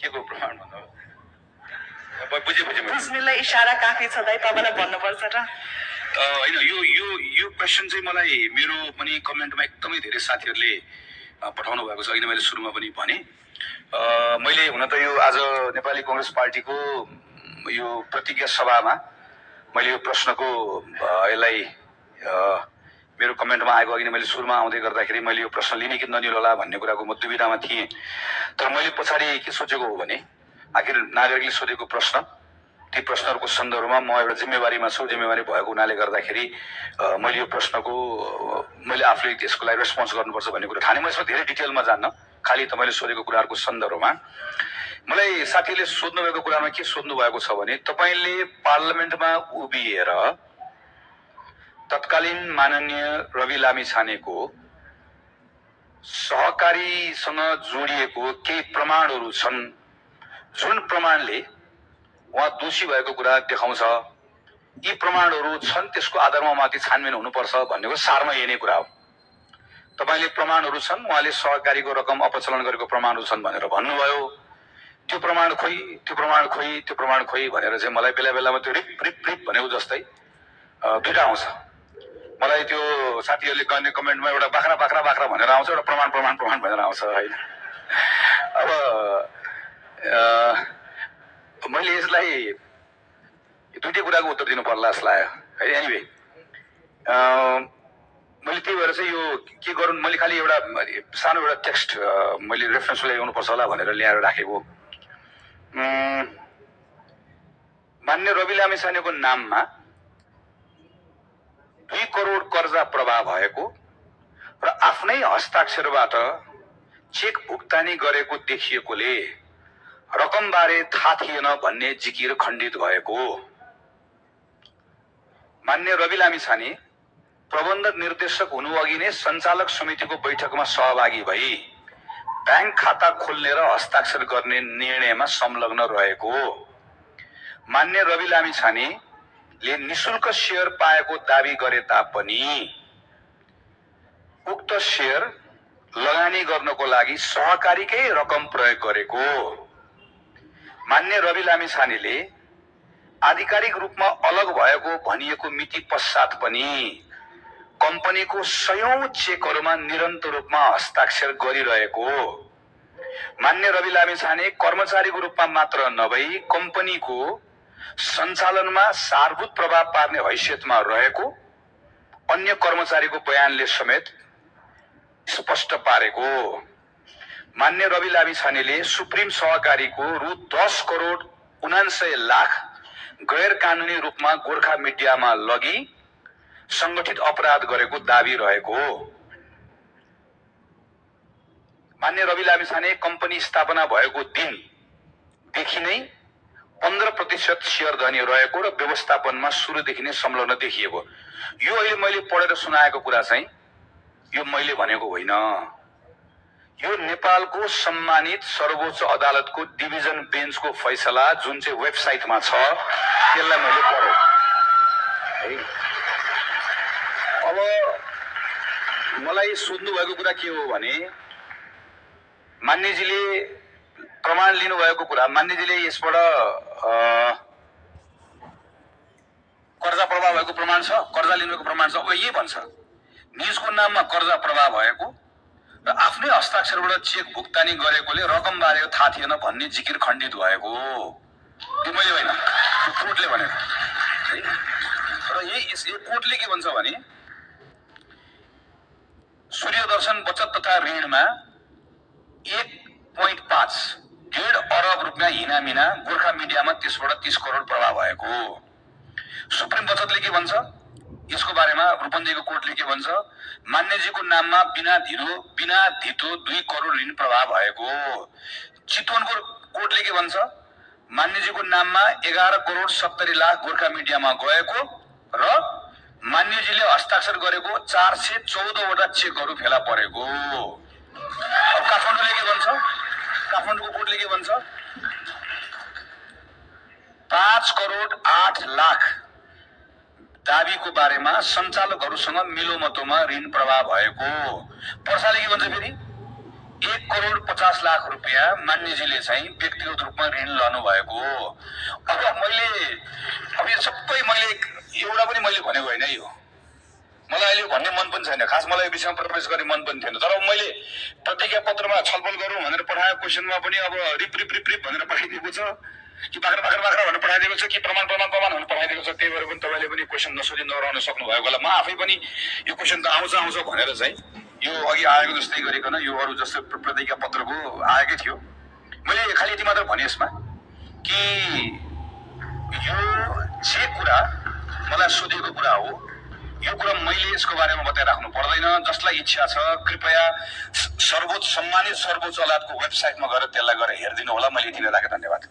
के को प्रमाण भन्नु बुझे बुझ्नेलाई इशारा काफी छ दाइ, तपाईलाई भन्नुपर्छ र होइन। यो क्वेसन चाहिँ मलाई मेरो पनि कमेन्टमा एकदमै धेरै साथीहरूले पठाउनु भएको छ। अहिले मैले सुरुमा पनि भने मैले हुन त यो आज नेपाली कांग्रेस पार्टीको यो प्रतिज्ञा सभामा मैले यो प्रश्नको यसलाई मेरो कमेन्टमा आएको अघि मैले सुरुमा आउँदै गर्दाखेरि मैले यो प्रश्न लिने कि नलिनु होला भन्ने कुराको म दुविधामा थिएँ। तर मैले पछाडि के सोचेको हो भने आखिर नागरिकले सोधेको प्रश्न, ती प्रश्नहरूको सन्दर्भमा म एउटा जिम्मेवारीमा छु। जिम्मेवारी भएको हुनाले गर्दाखेरि मैले यो प्रश्नको मैले आफूले त्यसको लागि रेस्पोन्स गर्नुपर्छ भन्ने कुरा ठाने। म यसमा धेरै डिटेलमा जान्न, खालि तपाईँले सोधेको कुराहरूको सन्दर्भमा मलाई साथीले सोध्नु भएको कुरामा के सोध्नु भएको छ भने तपाईँले पार्लियामेन्टमा उभिएर तत्कालीन माननीय रवि लामिछानेको सहकारीसँग जोडिएको केही प्रमाणहरू छन्, जुन प्रमाणले उहाँ दोषी भएको कुरा देखाउँछ। यी प्रमाणहरू छन्, त्यसको आधारमा माथि छानबिन हुनुपर्छ भन्नेको सारमा यही नै कुरा हो। तपाईँले प्रमाणहरू छन्, उहाँले सहकारीको रकम अपचलन गरेको प्रमाणहरू छन् भनेर भन्नुभयो। त्यो प्रमाण खोइ, त्यो प्रमाण खोइ, त्यो प्रमाण खोइ भनेर चाहिँ मलाई बेला बेलामा त्यो रिप रिप रिप भनेको जस्तै दुईटा आउँछ। मलाई त्यो साथीहरूले गर्ने कमेन्टमा एउटा बाख्रा बाख्रा बाख्रा भनेर आउँछ, एउटा प्रमाण प्रमाण प्रमाण भनेर आउँछ होइन। अब मैले यसलाई दुईटै कुराको उत्तर दिनु पर्ला जस्तो लाग्यो है। एनिवे मैले त्यही भएर चाहिँ यो के गरौँ, मैले खालि एउटा सानो एउटा टेक्स्ट मैले रेफरेन्स ल्याउनुपर्छ होला भनेर ल्याएर राखेको। मान्य रवि लामिछानेको नाममा 2 करोड कर्जा प्रवाह भएको र आफ्नै हस्ताक्षरबाट चेक भुक्तानी गरेको देखिएकोले रकमबारे थाहा थिएन भन्ने जिकिर खण्डित भएको। मान्य रवि लामिछाने प्रबन्धक निर्देशक हुनु अघि नै सञ्चालक समितिको बैठकमा सहभागी भई ब्याङ्क खाता खोल्ने र हस्ताक्षर गर्ने निर्णयमा संलग्न रहेको। मान्य रवि लामिछानेले निशुल्क शेयर पाएको दावी गरे तापनि उक्त शेयर लगानी गर्नको लागि सहकारीकै रकम प्रयोग गरेको। मान्य रवि लामिछानेले आधिकारिक रूपमा अलग भएको भनिएको मिति पश्चात पनि कम्पनीको 100औं चेकहरूमा निरन्तर रूपमा हस्ताक्षर गरिरहेको। मान्य रवि लामिछाने कर्मचारीको रूपमा मात्र नभई कम्पनीको सञ्चालनमा सारभूत प्रभाव पार्ने हैसियतमा रहेको अन्य कर्मचारीको बयानले समेत स्पष्ट पारेको। मान्य रवि लामिछानेले सुप्रिम सहकारीको रु 10 करोड 79 लाख गैर कानूनी रूपमा गोर्खा मिडियामा लगी संगठित अपराध गरेको दावी रहेको। मान्य रवि लामिछाने कम्पनी स्थापना भएको दिनदेखि नै 15% शेयर धनी रहेको र व्यवस्थापनमा सुरुदेखि नै संलग्न देखिएको। यो अहिले मैले पढेर सुनाएको कुरा चाहिँ यो मैले भनेको होइन, यो नेपालको सम्मानित सर्वोच्च अदालतको डिभिजन बेन्चको फैसला जुन चाहिँ वेबसाइटमा छ त्यसलाई मैले पढेँ। अब मलाई सोध्नु भएको कुरा के हो भने मान्यजीले प्रमाण लिनु भएको कुरा, मान्यजीले यसबाट कर्जा प्रवाह भएको प्रमाण छ, कर्जा लिनुको प्रमाण छ, यही भन्छ निजको नाममा कर्जा प्रवाह भएको र आफ्नै हस्ताक्षरबाट चेक भुक्तानी गरेकोले रकम बारे थाहा थिएन भन्ने जिकिर खण्डित भएको। यो मैले होइन, कोर्टले भनेको। र यही कोर्टले के भन्छ भने सूर्यदर्शन बचत तथा ऋणमा 1.5 अरब रुपियाँ हिनामिना गोर्खा मिडियामा त्यसबाट 30 करोड प्रवाह भएको। सुप्रिम बचतले के भन्छ यसको बारेमा, रूपन्देहीको कोर्टले के भन्छ, मान्यजीको नाममा बिना धितो 2 करोड ऋण प्रवाह भएको। चितवनको कोर्टले के भन्छ, मान्यजीको नाममा 11 करोड 70 लाख गोर्खा मिडियामा गएको र मान्यजीले हस्ताक्षर गरेको 414 वटा चेकहरू फेला परेको। अब काठमाडौँले के भन्छ, काठमाडौँको कोर्टले के भन्छ, 5 करोड 8 लाख दाबीको बारेमा सञ्चालकहरूसँग मिलोमतोमा ऋण प्रवाह भएको। पर्साले के भन्छ फेरि 1,50,00,000 रुपियाँ मान्यजीले चाहिँ व्यक्तिगत रूपमा ऋण लानु भएको हो। अब यो सबै मैले एउटा पनि मैले भनेको होइन यो। मलाई अहिले भन्ने मन पनि छैन, खास मलाई यो विषयमा प्रवेश गर्ने मन पनि थिएन। तर अब मैले प्रतिज्ञा पत्रमा छलफल गरौँ भनेर पठाएको क्वेसनमा पनि अब रिप भनेर पठाइदिएको छ कि बाख्रा भनेर पठाइदिएको छ कि प्रमाण भनेर पठाइदिएको छ। त्यही भएर पनि तपाईँले पनि क्वेसन नसोधी नरहन सक्नुभएको होला। म आफै पनि यो क्वेसन त आउँछ भनेर चाहिँ यो अघि आएको जस्तै गरिकन यो अरू जस्तै प्रतिज्ञा पत्रको आएकै थियो। मैले खालि यति मात्र भने यसमा कि यो जे कुरा मलाई सोधेको कुरा हो, यो कुरा मैले यसको बारेमा बताइराख्नु पर्दैन। जसलाई इच्छा छ कृपया सम्मानित सर्वोच्च अदालतको वेबसाइटमा गएर त्यसलाई गएर हेरिदिनु होला। मैले यति नै राखेँ, धन्यवाद।